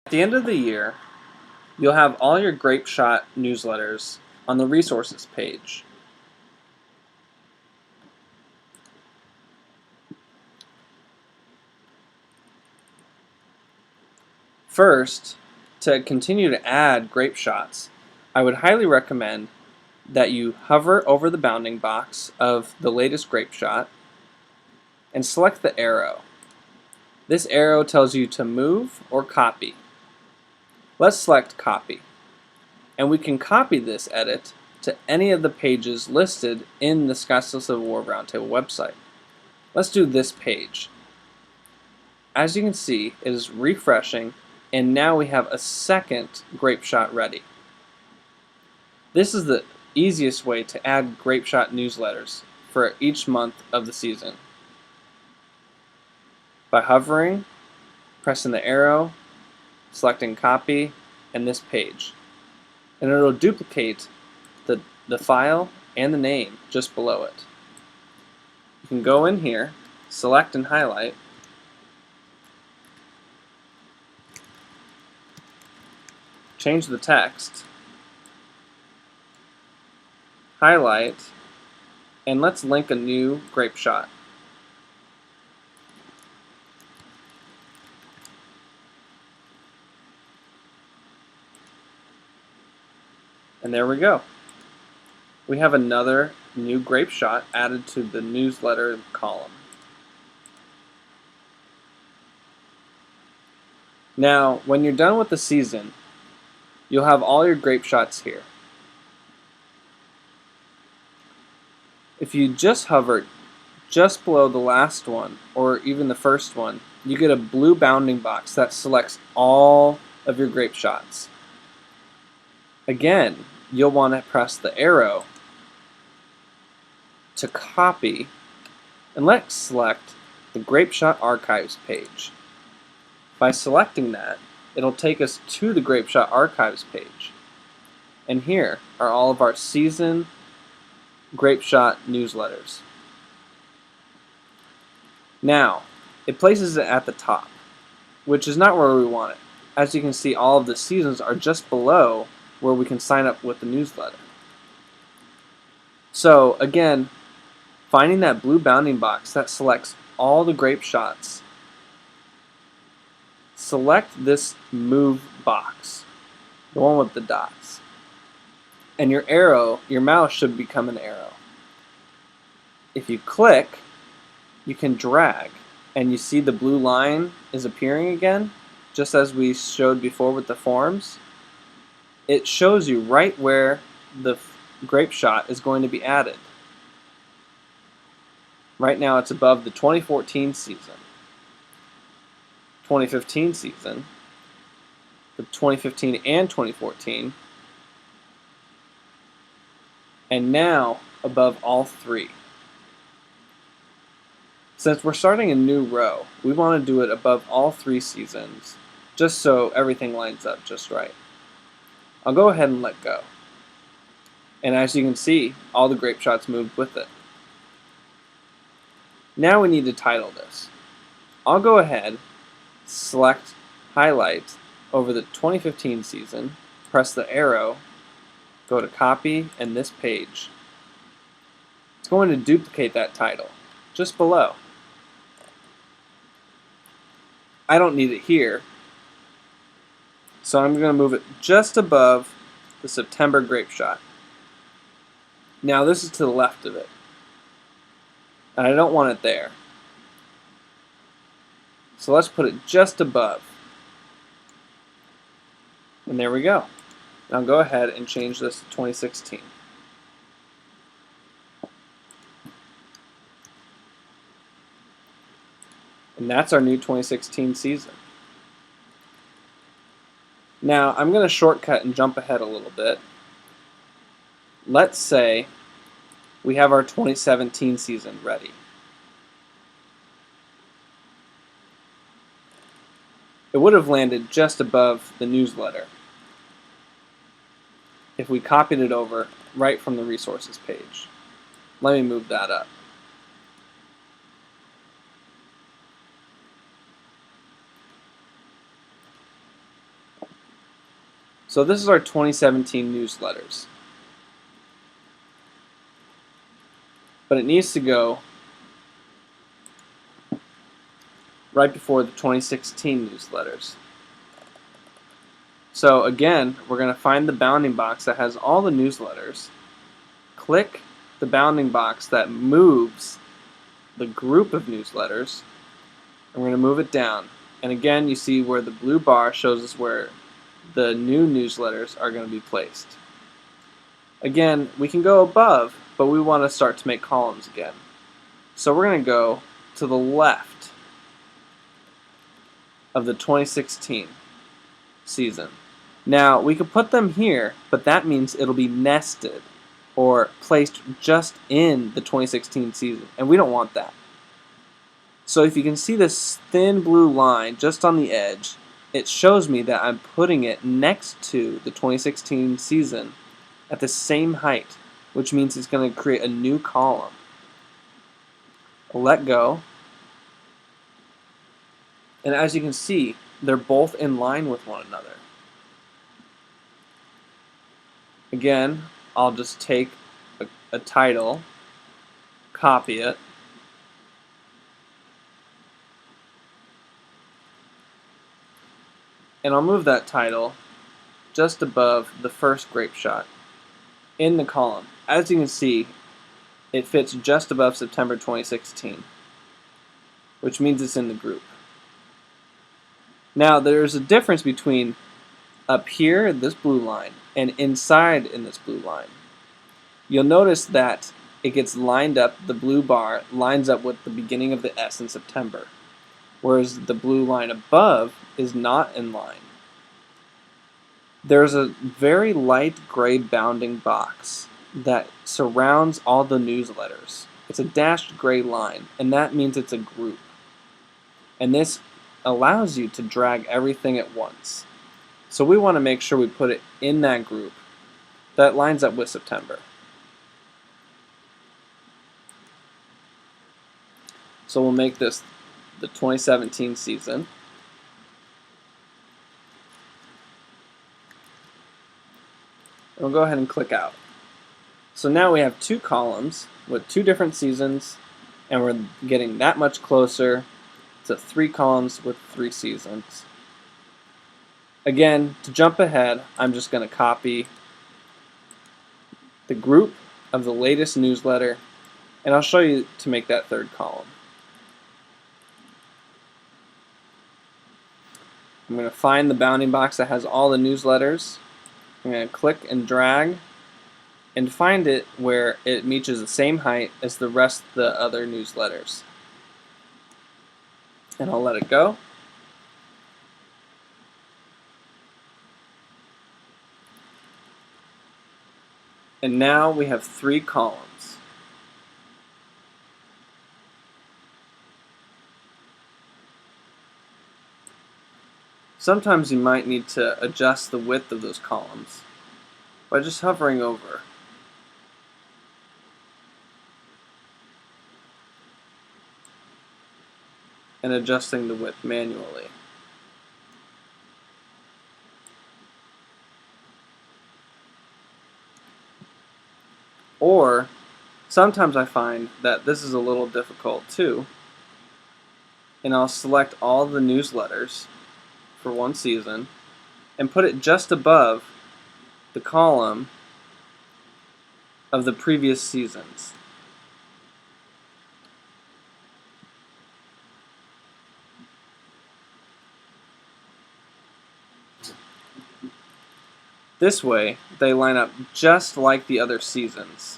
At the end of the year, you'll have all your Grapeshot newsletters on the resources page. First, to continue to add Grapeshots, I would highly recommend that you hover over the bounding box of the latest Grapeshot and select the arrow. This arrow tells you to move or copy. Let's select copy, and we can copy this edit to any of the pages listed in the Scottsdale Civil War Roundtable website. Let's do this page. As you can see, it is refreshing, and now we have a second Grapeshot ready. This is the easiest way to add Grapeshot newsletters for each month of the season. By hovering, pressing the arrow, selecting copy, and this page. And it'll duplicate the file and the name just below it. You can go in here, select and highlight, change the text, highlight, and let's link a new Grapeshot. And there we go. We have another new Grapeshot added to the newsletter column. Now, when you're done with the season, you'll have all your Grapeshots here. If you just hover just below the last one, or even the first one, you get a blue bounding box that selects all of your Grapeshots. Again, you'll want to press the arrow to copy, and let's select the Grapeshot Archives page. By selecting that, it'll take us to the Grapeshot Archives page. And here are all of our season Grapeshot newsletters. Now, it places it at the top, which is not where we want it. As you can see, all of the seasons are just below where we can sign up with the newsletter. So again, finding that blue bounding box that selects all the Grapeshots, select this move box, the one with the dots, and your arrow, your mouse should become an arrow. If you click, you can drag, and you see the blue line is appearing again, just as we showed before with the forms. It shows you right where the Grapeshot is going to be added. Right now it's above the 2014 season, 2015 season, the 2015 and 2014, and now above all three. Since we're starting a new row, we want to do it above all three seasons, just so everything lines up just right. I'll go ahead and let go. And as you can see, all the Grapeshots moved with it. Now we need to title this. I'll go ahead, select highlight over the 2015 season, press the arrow, go to copy, and this page. It's going to duplicate that title just below. I don't need it here, so I'm going to move it just above the September Grapeshot. Now this is to the left of it, and I don't want it there. So let's put it just above. And there we go. Now go ahead and change this to 2016. And that's our new 2016 season. Now I'm going to shortcut and jump ahead a little bit. Let's say we have our 2017 season ready. It would have landed just above the newsletter if we copied it over right from the resources page. Let me move that up. So this is our 2017 newsletters. But it needs to go right before the 2016 newsletters. So again, we're going to find the bounding box that has all the newsletters, click the bounding box that moves the group of newsletters, and we're going to move it down. And again, you see where the blue bar shows us where the new newsletters are going to be placed. Again, we can go above, but we want to start to make columns again. So we're going to go to the left of the 2016 season. Now, we could put them here, but that means it'll be nested or placed just in the 2016 season, and we don't want that. So if you can see this thin blue line just on the edge, it shows me that I'm putting it next to the 2016 season at the same height, which means it's going to create a new column. I'll let go, and as you can see, they're both in line with one another. Again, I'll just take a title, copy it, and I'll move that title just above the first Grapeshot in the column. As you can see, it fits just above September 2016, which means it's in the group. Now, there's a difference between up here, this blue line, and inside in this blue line. You'll notice that it gets lined up, the blue bar lines up with the beginning of the S in September, whereas the blue line above is not in line. There's a very light gray bounding box that surrounds all the newsletters. It's a dashed gray line, and that means it's a group. And this allows you to drag everything at once. So we want to make sure we put it in that group that lines up with September. So we'll make this the 2017 season. And we'll go ahead and click out. So now we have two columns with two different seasons, and we're getting that much closer to 3 columns with 3 seasons. Again, to jump ahead, I'm just going to copy the group of the latest newsletter, and I'll show you to make that third column. I'm going to find the bounding box that has all the newsletters. I'm going to click and drag and find it where it reaches the same height as the rest of the other newsletters. And I'll let it go. And now we have 3 columns. Sometimes you might need to adjust the width of those columns by just hovering over. And adjusting the width manually. Or sometimes I find that this is a little difficult too, and I'll select all the newsletters for one season and put it just above the column of the previous seasons. This way, they line up just like the other seasons.